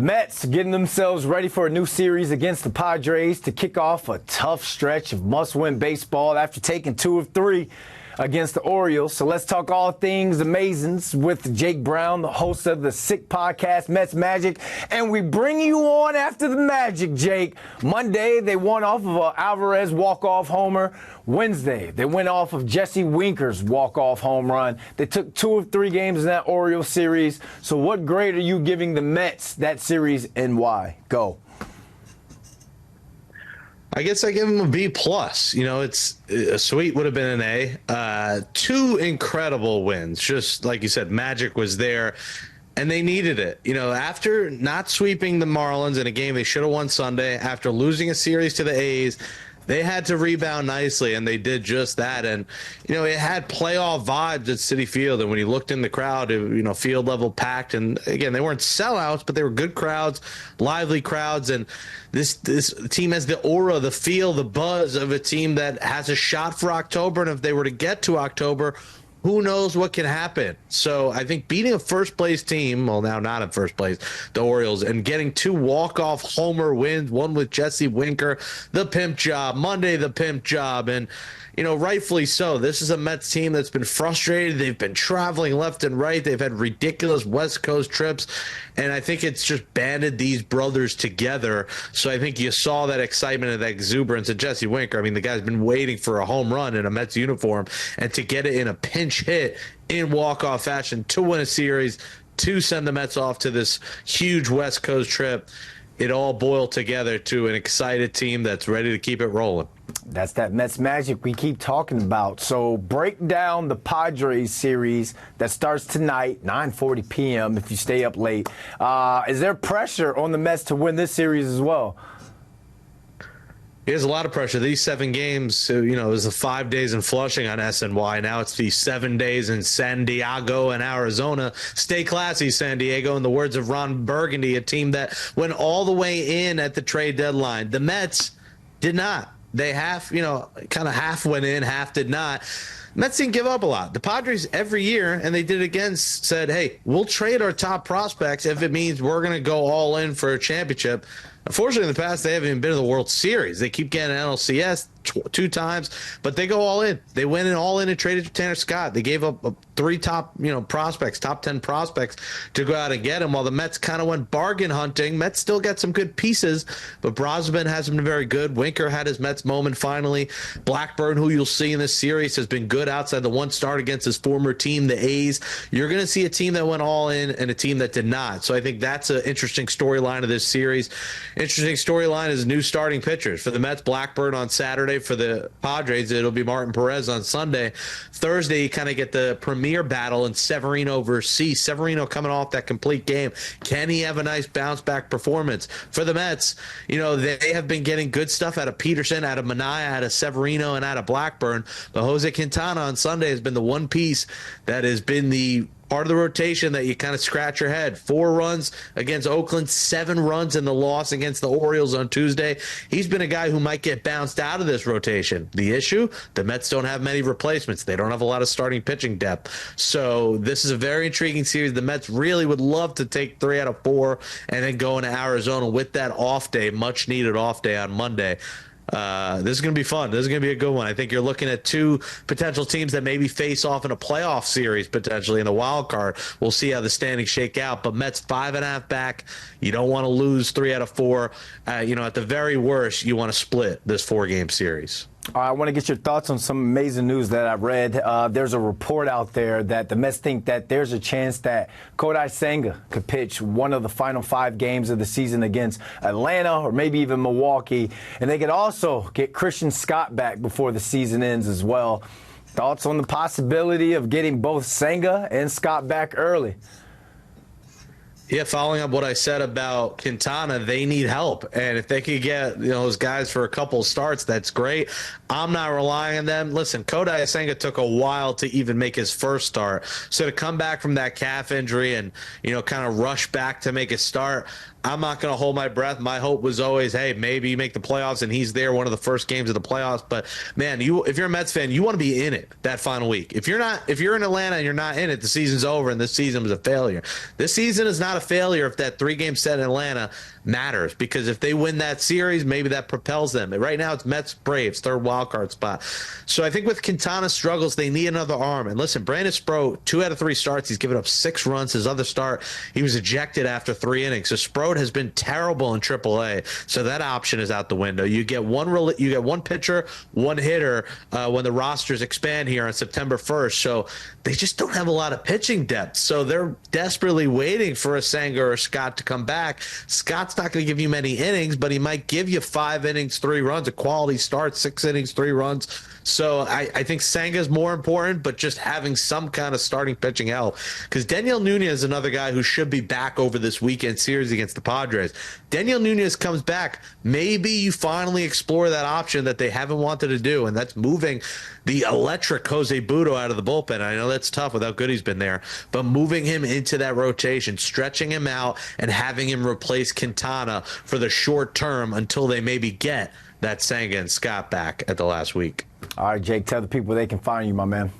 The Mets getting themselves ready for a new series against the Padres to kick off a tough stretch of must-win baseball after taking 2 of 3 against the Orioles. So let's talk all things Amazins with Jake Brown, the host of the Sick Podcast, Mets Magic. And we bring you on after the Magic, Jake. Monday, they won off of a Alvarez walk-off homer. Wednesday, they went off of Jesse Winker's walk-off home run. They took 2 of 3 games in that Orioles series. So what grade are you giving the Mets that series and why? Go. I guess I give him a B plus. You know, it's a sweet would have been an A. 2 incredible wins. Just like you said, Magic was there, and they needed it. You know, after not sweeping the Marlins in a game they should have won Sunday, after losing a series to the A's, they had to rebound nicely, and they did just that. And, you know, it had playoff vibes at Citi Field. And when you looked in the crowd, field level packed. And, again, they weren't sellouts, but they were good crowds, lively crowds. And this team has the aura, the feel, the buzz of a team that has a shot for October. And if they were to get to October, who knows what can happen? So I think beating a first-place team, well, now not in first place, the Orioles, and getting 2 walk-off homer wins, one with Jesse Winker, the pimp job, Monday the pimp job, and, you know, rightfully so. This is a Mets team that's been frustrated. They've been traveling left and right. They've had ridiculous West Coast trips, and I think it's just banded these brothers together. So I think you saw that excitement and that exuberance of Jesse Winker. I mean, the guy's been waiting for a home run in a Mets uniform, and to get it in a pinch hit in walk-off fashion to win a series, to send the Mets off to this huge West Coast trip, it all boiled together to an excited team that's ready to keep it rolling. That's that Mets magic we keep talking about. So break down the Padres series that starts tonight, 9:40 p.m. if you stay up late. Is there pressure on the Mets to win this series as well? There's a lot of pressure. These 7 games, it was the 5 days in Flushing on SNY. Now it's the 7 days in San Diego and Arizona. Stay classy, San Diego, in the words of Ron Burgundy, a team that went all the way in at the trade deadline. The Mets did not. They kind of half went in, half did not. Mets didn't give up a lot. The Padres every year, and they did it again, said, hey, we'll trade our top prospects if it means we're going to go all in for a championship. Unfortunately, in the past, they haven't even been to the World Series. They keep getting NLCS 2 times, but they go all in. They went in all in and traded for Tanner Scott. They gave up 3 top, prospects, top 10 prospects to go out and get him, while the Mets kind of went bargain hunting. Mets still got some good pieces, but Brosman hasn't been very good. Winker had his Mets moment finally. Blackburn, who you'll see in this series, has been good outside the one start against his former team, the A's. You're going to see a team that went all in and a team that did not. So I think that's an interesting storyline of this series. Interesting storyline is new starting pitchers. For the Mets, Blackburn on Saturday. For the Padres, it'll be Martin Perez on Sunday. Thursday, you kind of get the premier battle in Severino versus Cease. Severino coming off that complete game. Can he have a nice bounce-back performance? For the Mets, they have been getting good stuff out of Peterson, out of Minaya, out of Severino, and out of Blackburn. But Jose Quintana on Sunday has been the one piece that has been the part of the rotation that you kind of scratch your head. 4 runs against Oakland, 7 runs in the loss against the Orioles on Tuesday. He's been a guy who might get bounced out of this rotation. The issue, the Mets don't have many replacements. They don't have a lot of starting pitching depth. So this is a very intriguing series. The Mets really would love to take 3 out of 4 and then go into Arizona with that off day, much needed off day on Monday. This is going to be fun. This is going to be a good one. I think you're looking at 2 potential teams that maybe face off in a playoff series, potentially in the wild card. We'll see how the standings shake out. But Mets 5.5 back. You don't want to lose 3 out of 4. At the very worst, you want to split this 4-game series. I want to get your thoughts on some amazing news that I read. There's a report out there that the Mets think that there's a chance that Kodai Senga could pitch one of the final 5 games of the season against Atlanta or maybe even Milwaukee. And they could also get Christian Scott back before the season ends as well. Thoughts on the possibility of getting both Senga and Scott back early? Yeah, following up what I said about Quintana, they need help. And if they could get those guys for a couple starts, that's great. I'm not relying on them. Listen, Kodai Senga took a while to even make his first start. So to come back from that calf injury and, kind of rush back to make a start, I'm not going to hold my breath. My hope was always, hey, maybe you make the playoffs and he's there one of the first games of the playoffs. But, man, if you're a Mets fan, you want to be in it that final week. If you're in Atlanta and you're not in it, the season's over and this season was a failure. This season is not a a failure if that 3-game set in Atlanta matters, because if they win that series, maybe that propels them. Right now it's Mets Braves, third wild card spot. So I think with Quintana's struggles, they need another arm. And listen, Brandon Sproat, 2 out of 3 starts, he's given up 6 runs. His other start, he was ejected after 3 innings. So Sproat has been terrible in AAA. So that option is out the window. You get one pitcher, one hitter when the rosters expand here on September 1st. So they just don't have a lot of pitching depth. So they're desperately waiting for a Senga or a Scott to come back. Scott's not going to give you many innings, but he might give you 5 innings, 3 runs, a quality start, 6 innings, 3 runs. So I think Senga's more important, but just having some kind of starting pitching help. Because Daniel Nunez is another guy who should be back over this weekend series against the Padres. Daniel Nunez comes back. Maybe you finally explore that option that they haven't wanted to do, and that's moving the electric Jose Budo out of the bullpen. I know that's tough with how good he's been there, but moving him into that rotation, stretching him out, and having him replace Quintana for the short term until they maybe get that Senga and Scott back at the last week. All right, Jake, tell the people they can find you, my man.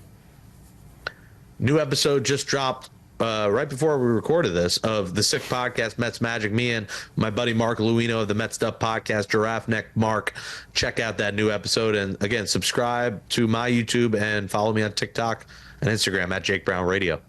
New episode just dropped right before we recorded this of the Sick Podcast, Mets Magic. Me and my buddy Mark Luino of the Mets Stuff Podcast, Giraffe Neck Mark. Check out that new episode. And again, subscribe to my YouTube and follow me on TikTok and Instagram at Jake Brown Radio.